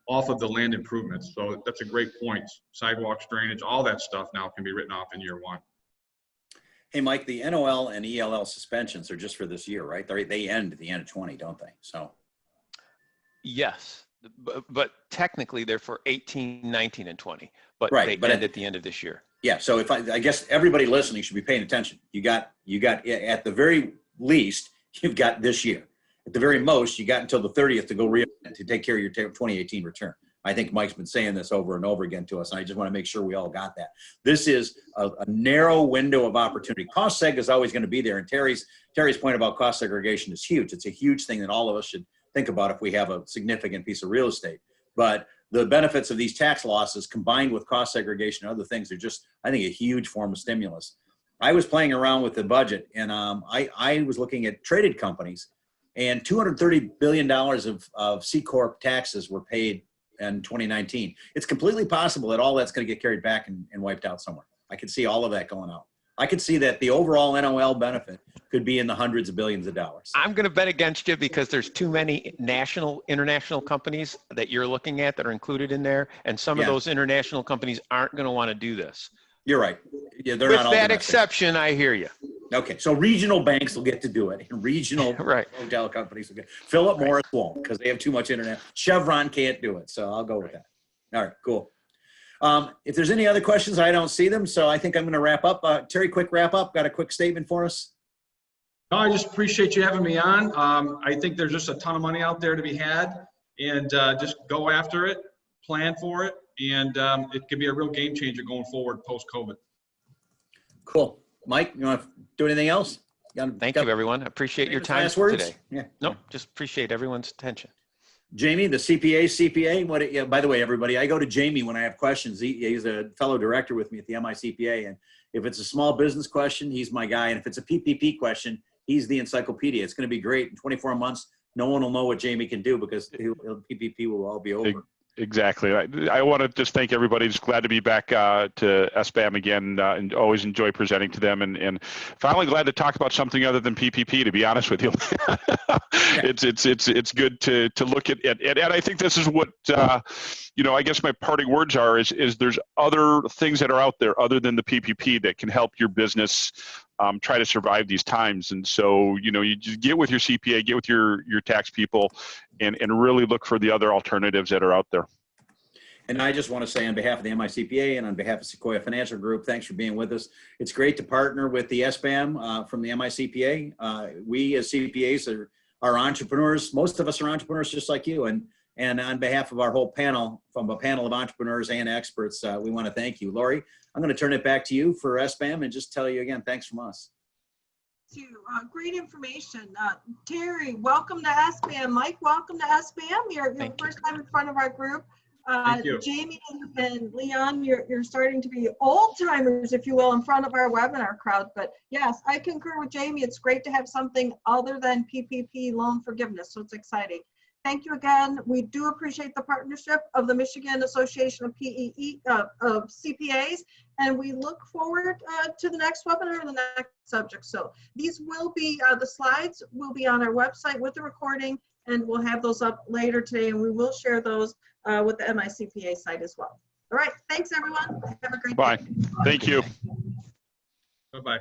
off of the land improvements. So that's a great point. Sidewalks, drainage, all that stuff now can be written off in year one. Hey, Mike, the NOL and ELL suspensions are just for this year, right? They end at the end of 20, don't they? So. Yes, but technically they're for 18, 19, and 20, but right, they end at the end of this year. Yeah, so if I guess everybody listening should be paying attention. You got at the very least, you've got this year. At the very most, you got until the 30th to go to take care of your 2018 return. I think Mike's been saying this over and over again to us, and I just want to make sure we all got that. This is a narrow window of opportunity. Cost seg is always going to be there, and Terry's point about cost segregation is huge. It's a huge thing that all of us should think about if we have a significant piece of real estate. But the benefits of these tax losses combined with cost segregation and other things are just, I think, a huge form of stimulus. I was playing around with the budget, and I was looking at traded companies, and $230 billion of C Corp taxes were paid in 2019. It's completely possible that all that's going to get carried back and wiped out somewhere. I could see all of that going out. I could see that the overall NOL benefit could be in the hundreds of billions of dollars. I'm going to bet against you because there's too many international companies that you're looking at that are included in there. And some of those international companies aren't going to want to do this. You're right. Yeah, they're With not all that domestic. exception, I hear you. Okay, so regional banks will get to do it, and regional Right. hotel companies will get. Philip Morris won't because they have too much internet. Chevron can't do it, so I'll go with that. All right, cool. If there's any other questions, I don't see them, so I think I'm going to wrap up. Terry, quick wrap up. Got a quick statement for us? No, I just appreciate you having me on. I think there's just a ton of money out there to be had, and just go after it, plan for it, and it could be a real game changer going forward post-COVID. Cool. Mike, you want to do anything else? Thank you, everyone. I appreciate your time last words? today. Yeah. Nope, just appreciate everyone's attention. Jamie, the CPA. Yeah, by the way, everybody, I go to Jamie when I have questions. He's a fellow director with me at the MICPA, and if it's a small business question, he's my guy, and if it's a PPP question, he's the encyclopedia. It's going to be great. In 24 months, no one will know what Jamie can do because PPP will all be over. Exactly. I want to just thank everybody. Just glad to be back to SBAM again, and always enjoy presenting to them. And finally glad to talk about something other than PPP, to be honest with you. It's good to look at it. And I think this is what, I guess my parting words are is there's other things that are out there other than the PPP that can help your business try to survive these times. And so, you just get with your CPA, get with your tax people, and really look for the other alternatives that are out there. And I just want to say on behalf of the MICPA and on behalf of Sequoia Financial Group, thanks for being with us. It's great to partner with the SBAM from the MICPA. We as CPAs are entrepreneurs. Most of us are entrepreneurs just like you. And on behalf of our whole panel, from a panel of entrepreneurs and experts, we want to thank you. Lori, I'm going to turn it back to you for SBAM and just tell you again, thanks from us. Great information. Terry, welcome to SBAM. Mike, welcome to SBAM. Your first time in front of our group. Thank you. Jamie and Leon, you're starting to be old timers, if you will, in front of our webinar crowd. But yes, I concur with Jamie. It's great to have something other than PPP loan forgiveness. So it's exciting. Thank you again. We do appreciate the partnership of the Michigan Association of of CPAs, and we look forward to the next webinar and the next subject. So these will be, the slides will be on our website with the recording, and we'll have those up later today, and we will share those with the MICPA site as well. All right, thanks everyone. Have a great day. Bye. Thank you. Bye-bye.